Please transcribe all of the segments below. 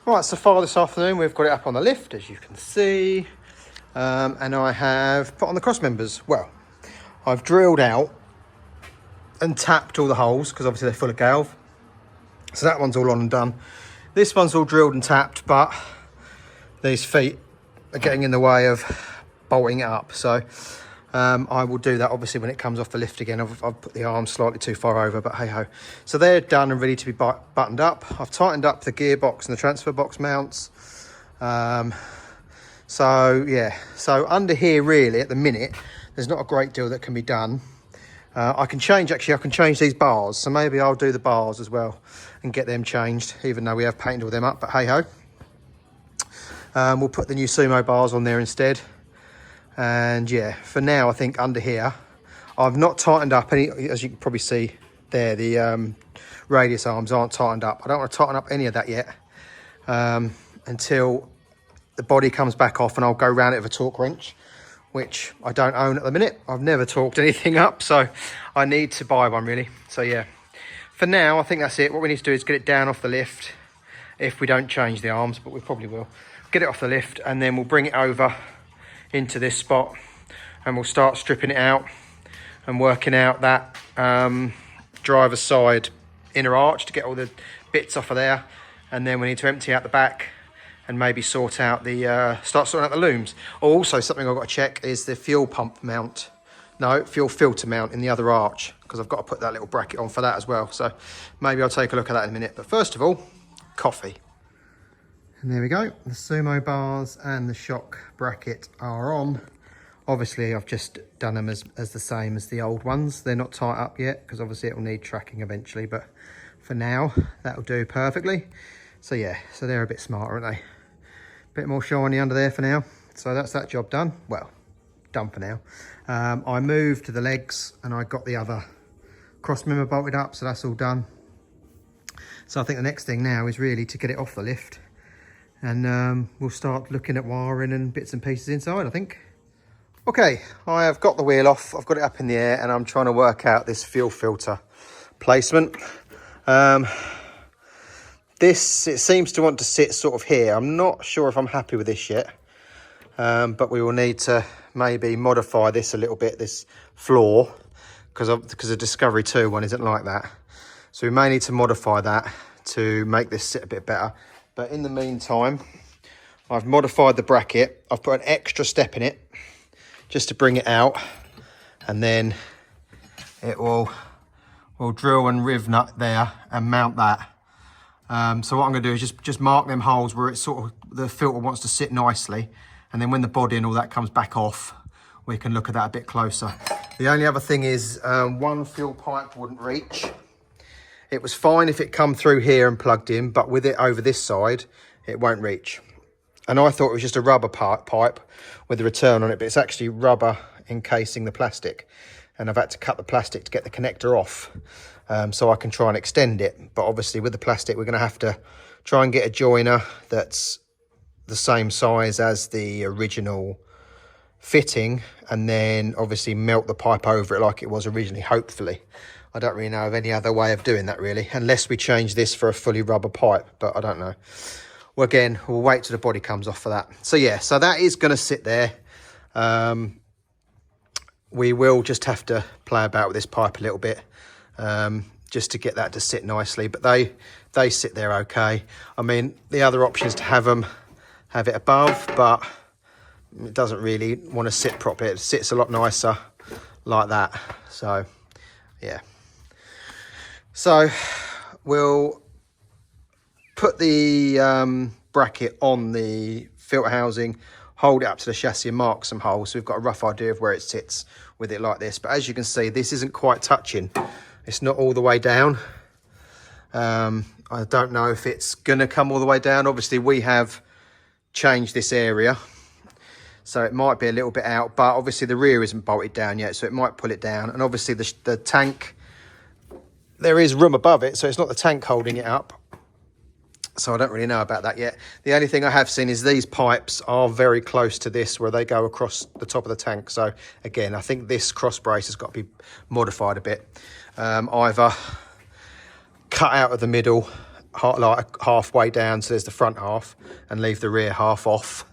Right, so far this afternoon we've got it up on the lift, as you can see, and I have put on the cross members. Well, I've drilled out and tapped all the holes because obviously they're full of galv. So that one's all on and done. This one's all drilled and tapped, but these feet are getting in the way of bolting it up. So I will do that obviously when it comes off the lift again. I've put the arms slightly too far over, but hey ho. So they're done and ready to be buttoned up. I've tightened up the gearbox and the transfer box mounts. So yeah, so under here really at the minute, there's not a great deal that can be done. I can change these bars. So maybe I'll do the bars as well and get them changed, even though we have painted all them up, but hey ho. We'll put the new Sumo bars on there instead. And yeah, for now, I think under here, I've not tightened up any, as you can probably see there, the radius arms aren't tightened up. I don't want to tighten up any of that yet until the body comes back off, and I'll go around it with a torque wrench, which I don't own at the minute. I've never torqued anything up, so I need to buy one really. So yeah, for now, I think that's it. What we need to do is get it down off the lift if we don't change the arms, but we probably will. Get it off the lift and then we'll bring it over into this spot and we'll start stripping it out and working out that driver's side inner arch to get all the bits off of there. And then we need to empty out the back and maybe sort out the start sorting out the looms. Also, something I've got to check is the fuel pump mount. No, fuel filter mount in the other arch, because I've got to put that little bracket on for that as well. So maybe I'll take a look at that in a minute. But first of all, coffee. And there we go, the Sumo bars and the shock bracket are on. Obviously, I've just done them as the same as the old ones. They're not tight up yet, because obviously it will need tracking eventually, but for now, that'll do perfectly. So yeah, so they're a bit smarter, aren't they? Bit more shiny under there for now. So that's that job done. Well, done for now. I moved to the legs and I got the other cross member bolted up, so that's all done. So I think the next thing now is really to get it off the lift. And we'll start looking at wiring and bits and pieces inside, I think. Okay, I have got the wheel off. I've got it up in the air and I'm trying to work out this fuel filter placement. This, it seems to want to sit sort of here. I'm not sure if I'm happy with this yet. But we will need to maybe modify this a little bit, this floor, because the Discovery 2 one isn't like that. So we may need to modify that to make this sit a bit better. But in the meantime, I've modified the bracket. I've put an extra step in it just to bring it out. And then it will drill and riv nut there and mount that. So what I'm going to do is just mark them holes where it's sort of, the filter wants to sit nicely. And then when the body and all that comes back off, we can look at that a bit closer. The only other thing is one fuel pipe wouldn't reach. It was fine if it come through here and plugged in, but with it over this side, it won't reach. And I thought it was just a rubber pipe with a return on it, but it's actually rubber encasing the plastic. And I've had to cut the plastic to get the connector off so I can try and extend it. But obviously with the plastic, we're going to have to try and get a joiner that's the same size as the original fitting, and then obviously melt the pipe over it like it was originally, hopefully. I don't really know of any other way of doing that really, unless we change this for a fully rubber pipe, but I don't know. Well, again, we'll wait till the body comes off for that. So yeah, so that is going to sit there. We will just have to play about with this pipe a little bit, just to get that to sit nicely, but they sit there okay. I mean, the other option is to have it above, but it doesn't really want to sit properly. It sits a lot nicer like that. So yeah, so we'll put the bracket on the filter housing, hold it up to the chassis and mark some holes, so we've got a rough idea of where it sits with it like this. But as you can see, this isn't quite touching. It's not all the way down. I don't know if it's gonna come all the way down. Obviously we have changed this area, so it might be a little bit out, but obviously the rear isn't bolted down yet, so it might pull it down. And obviously the tank, there is room above it, so it's not the tank holding it up. So I don't really know about that yet. The only thing I have seen is these pipes are very close to this, where they go across the top of the tank. So again, I think this cross brace has got to be modified a bit. Either cut out of the middle like halfway down, so there's the front half, and leave the rear half off,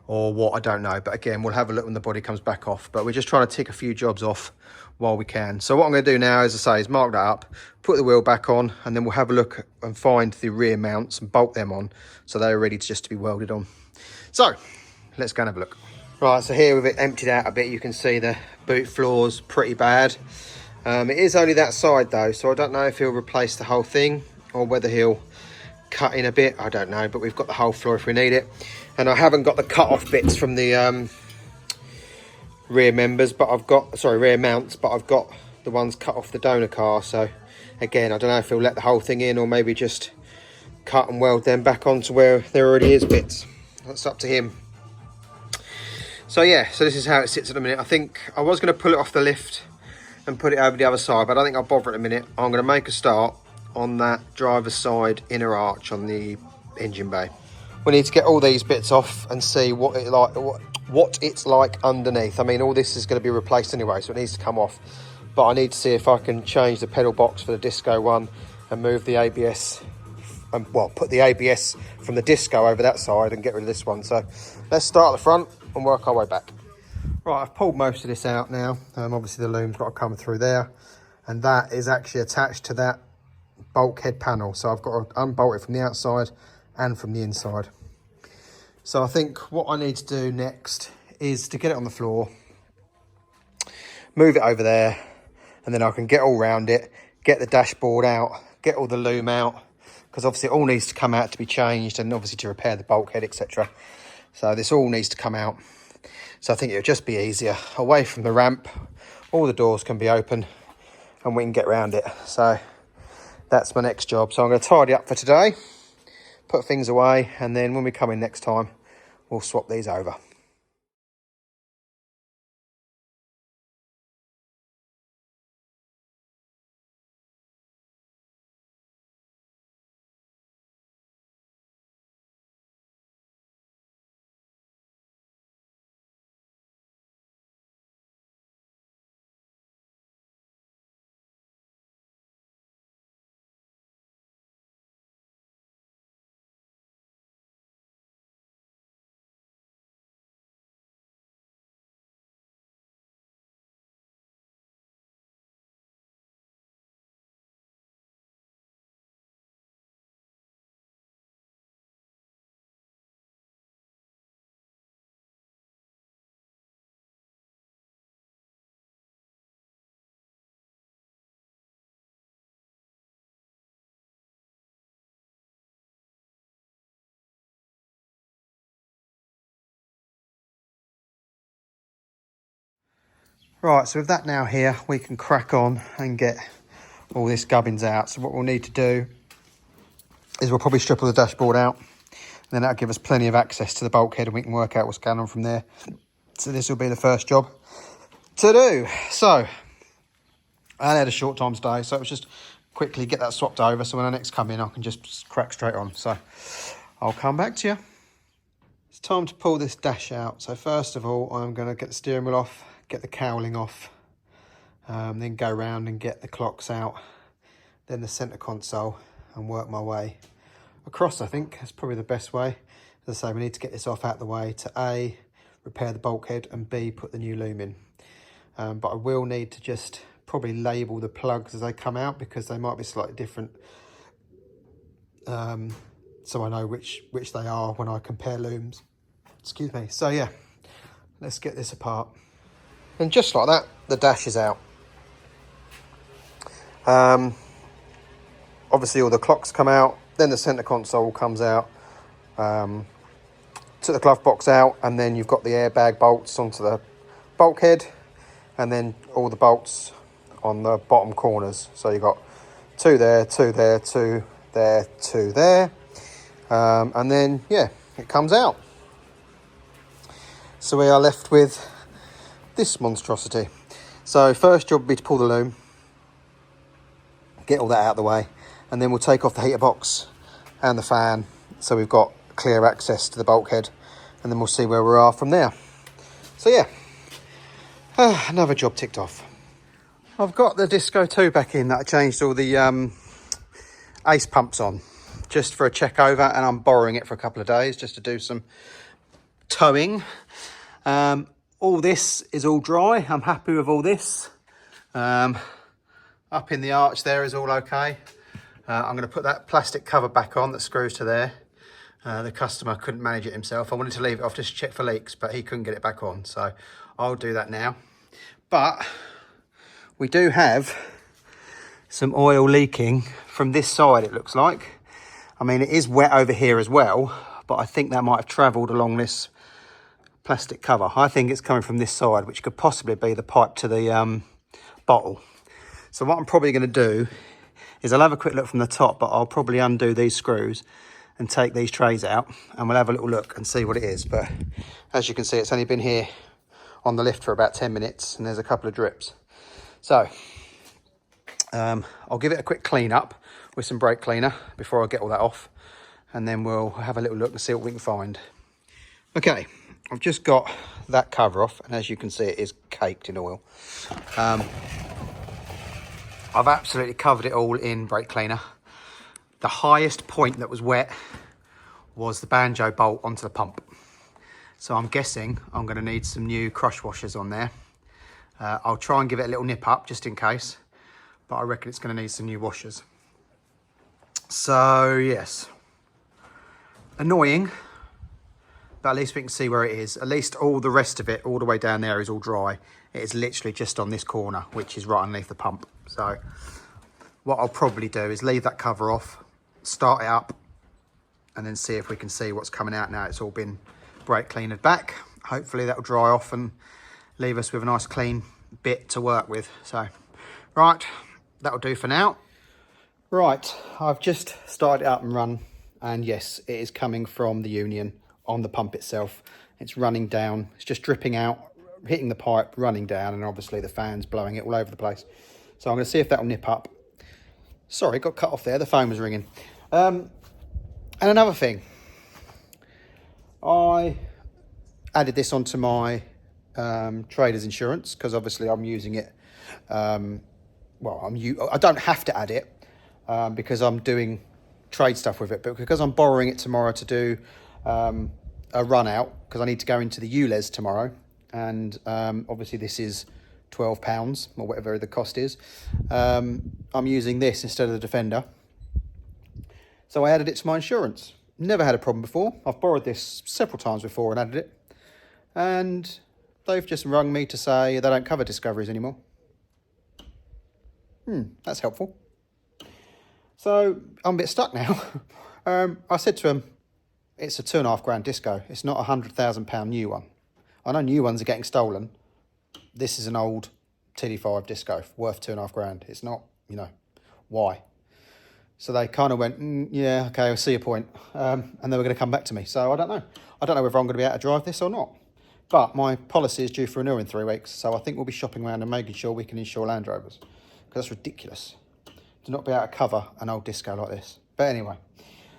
or what, I don't know. But again, we'll have a look when the body comes back off. But we're just trying to tick a few jobs off while we can. So what I'm going to do now, as I say, is mark that up, put the wheel back on, and then we'll have a look and find the rear mounts and bolt them on, so they're ready to be welded on. So let's go and have a look. Right, so here with it emptied out a bit, you can see the boot floor's pretty bad. It is only that side though, so I don't know if he'll replace the whole thing or whether he'll cut in a bit, I don't know. But we've got the whole floor if we need it. And I haven't got the cut off bits from the rear members, but I've got, sorry, rear mounts, but I've got the ones cut off the donor car. So again, I don't know if he'll let the whole thing in or maybe just cut and weld them back onto where there already is bits. That's up to him. So yeah, so this is how it sits at the minute. I think I was going to pull it off the lift and put it over the other side, but I don't think I'll bother at the minute. I'm going to make a start on that driver's side inner arch on the engine bay. We need to get all these bits off and see what it's like underneath. I mean, all this is going to be replaced anyway, so it needs to come off. But I need to see if I can change the pedal box for the disco one and move the ABS, well, put the ABS from the disco over that side and get rid of this one. So let's start at the front and work our way back. Right, I've pulled most of this out now. Obviously the loom's got to come through there, and that is actually attached to that bulkhead panel. So I've got to unbolt it from the outside and from the inside. So I think what I need to do next is to get it on the floor, move it over there, and then I can get all around it, get the dashboard out, get all the loom out, because obviously it all needs to come out to be changed and obviously to repair the bulkhead, etc. So this all needs to come out. So I think it'll just be easier away from the ramp. All the doors can be open and we can get around it. So that's my next job. So I'm going to tidy up for today, put things away, and then when we come in next time, we'll swap these over. Right, so with that now here, we can crack on and get all this gubbins out. So what we'll need to do is we'll probably strip all the dashboard out, and then that'll give us plenty of access to the bulkhead and we can work out what's going on from there. So this will be the first job to do. So I had a short time today, so it was just quickly get that swapped over, so when I next come in I can just crack straight on. So I'll come back to you. It's time to pull this dash out. So first of all, I'm going to get the steering wheel off, get the cowling off, then go around and get the clocks out, then the centre console, and work my way across. I think that's probably the best way. As I say, we need to get this off out the way to A, repair the bulkhead, and B, put the new loom in. But I will need to just probably label the plugs as they come out, because they might be slightly different, so I know which they are when I compare looms. Excuse me. So yeah, let's get this apart. And just like that, the dash is out. Obviously all the clocks come out, then the centre console comes out. Took the glove box out, and then you've got the airbag bolts onto the bulkhead, and then all the bolts on the bottom corners. So you've got two there, two there, two there, two there. And then, yeah, it comes out. So we are left with this monstrosity. So first job would be to pull the loom, get all that out of the way, and then we'll take off the heater box and the fan, so we've got clear access to the bulkhead, and then we'll see where we are from there. So yeah, another job ticked off. I've got the Disco 2 back in that I changed all the ace pumps on. just for a check over, and I'm borrowing it for a couple of days just to do some towing. All this is all dry. I'm happy with all this. Up in the arch there is all okay. I'm going to put that plastic cover back on that screws to there. The customer couldn't manage it himself. I wanted to leave it off just to check for leaks, but he couldn't get it back on, so I'll do that now. But we do have some oil leaking from this side, it looks like. I mean, it is wet over here as well, but I think that might have travelled along this plastic cover. I think it's coming from this side, which could possibly be the pipe to the bottle. So what I'm probably going to do is I'll have a quick look from the top, but I'll probably undo these screws and take these trays out, and we'll have a little look and see what it is. But as you can see, it's only been here on the lift for about 10 minutes, and there's a couple of drips. So I'll give it a quick clean up with some brake cleaner before I get all that off, and then we'll have a little look and see what we can find. Okay, I've just got that cover off, and as you can see, it is caked in oil. I've absolutely covered it all in brake cleaner. The highest point that was wet was the banjo bolt onto the pump. So I'm guessing I'm going to need some new crush washers on there. I'll try and give it a little nip up just in case, but I reckon it's going to need some new washers. So yes, annoying, but at least we can see where it is. At least all the rest of it, all the way down there, is all dry. It is literally just on this corner, which is right underneath the pump. So what I'll probably do is leave that cover off, start it up, and then see if we can see what's coming out now it's all been brake cleaned back. Hopefully that'll dry off and leave us with a nice clean bit to work with. So right, that'll do for now. Right, I've just started it up and run, and yes, it is coming from the union on the pump itself. It's running down, it's just dripping out, hitting the pipe, running down, and obviously the fan's blowing it all over the place. So I'm going to see if that'll nip up. Sorry, got cut off there, the phone was ringing. And another thing, I added this onto my trader's insurance, because obviously I'm using it. Well, I don't have to add it because I'm doing trade stuff with it, but because I'm borrowing it tomorrow to do a run out, because I need to go into the ULEZ tomorrow, and obviously this is £12 or whatever the cost is. I'm using this instead of the Defender, so I added it to my insurance. Never had a problem before. I've borrowed this several times before and added it, and they've just rung me to say they don't cover Discoveries anymore. That's helpful. So I'm a bit stuck now. I said to them, it's a £2.5 disco. It's not a £100,000 new one. I know new ones are getting stolen. This is an old TD5 disco worth £2.5. It's not, you know, why? So they kind of went, yeah, okay, I see your point. And they were going to come back to me. So I don't know. I don't know whether I'm going to be able to drive this or not. But my policy is due for renewal in 3 weeks. So I think we'll be shopping around and making sure we can insure Land Rovers. Because that's ridiculous to not be able to cover an old disco like this. But anyway,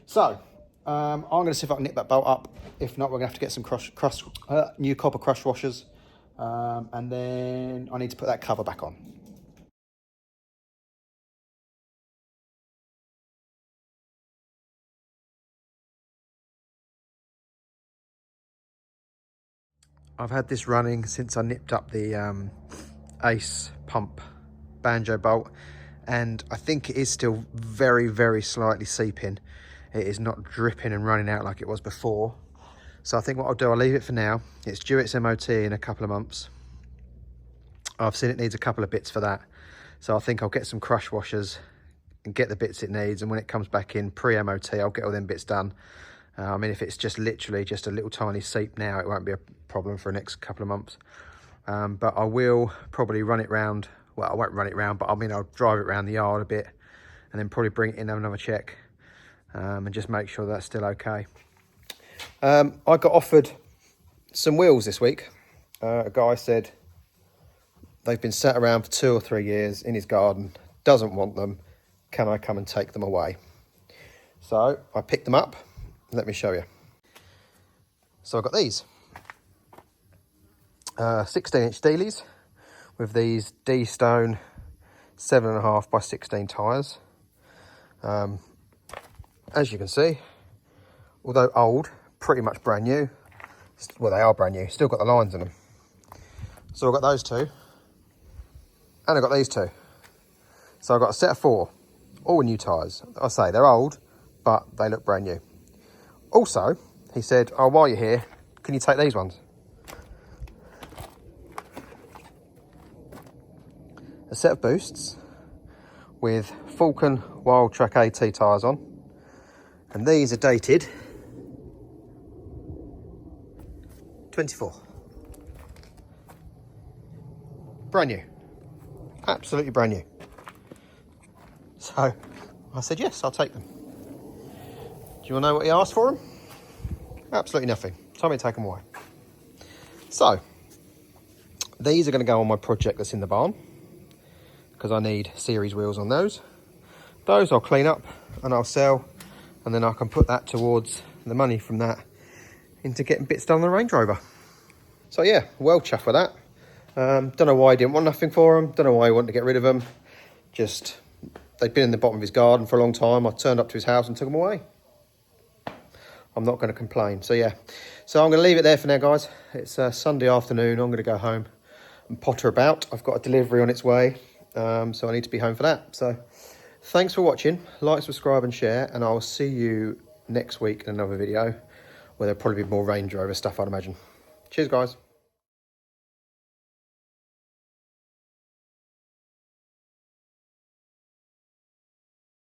so I'm going to see if I can nip that bolt up. If not, we're going to have to get some new copper crush washers. And then I need to put that cover back on. I've had this running since I nipped up the Ace pump banjo bolt, and I think it is still very, very slightly seeping. It is not dripping and running out like it was before. So I think what I'll do, I'll leave it for now. It's due its MOT in a couple of months. I've seen it needs a couple of bits for that. So I think I'll get some crush washers and get the bits it needs, and when it comes back in pre-MOT, I'll get all them bits done. I mean, if it's just literally just a little tiny seep now, it won't be a problem for the next couple of months. But I will probably run it round. Well, I won't run it round, but I mean, I'll drive it around the yard a bit and then probably bring it in, have another check, and just make sure that's still okay. I got offered some wheels this week. A guy said they've been sat around for 2 or 3 years in his garden, doesn't want them. Can I come and take them away? So I picked them up. Let me show you. So I've got these 16-inch Steelies with these D-Stone 7.5 by 16 tyres. as you can see, although old, pretty much brand new. Well, they are brand new, still got the lines in them. So I've got those two, and I've got these two. So I've got a set of 4, all new tyres. I say they're old, but they look brand new. Also, he said, oh, while you're here, can you take these ones? A set of boosts with Falcon Wild Track AT tyres on. And these are dated 24. Brand new. Absolutely brand new. So I said, yes, I'll take them. Do you want to know what he asked for them? Absolutely nothing. Told me to take them away. So these are going to go on my project that's in the barn, because I need series wheels on those. Those I'll clean up and I'll sell, and then I can put that towards the money from that into getting bits done on the Range Rover. So yeah, well chuffed with that. Don't know why he didn't want nothing for them. Don't know why he wanted to get rid of them. Just, they'd been in the bottom of his garden for a long time. I turned up to his house and took them away. I'm not going to complain. So yeah, so I'm going to leave it there for now, guys. It's Sunday afternoon. I'm going to go home and potter about. I've got a delivery on its way, so I need to be home for that. So thanks for watching. Like, subscribe and share, and I'll see you next week in another video where there'll probably be more Range Rover stuff, I'd imagine. Cheers, guys.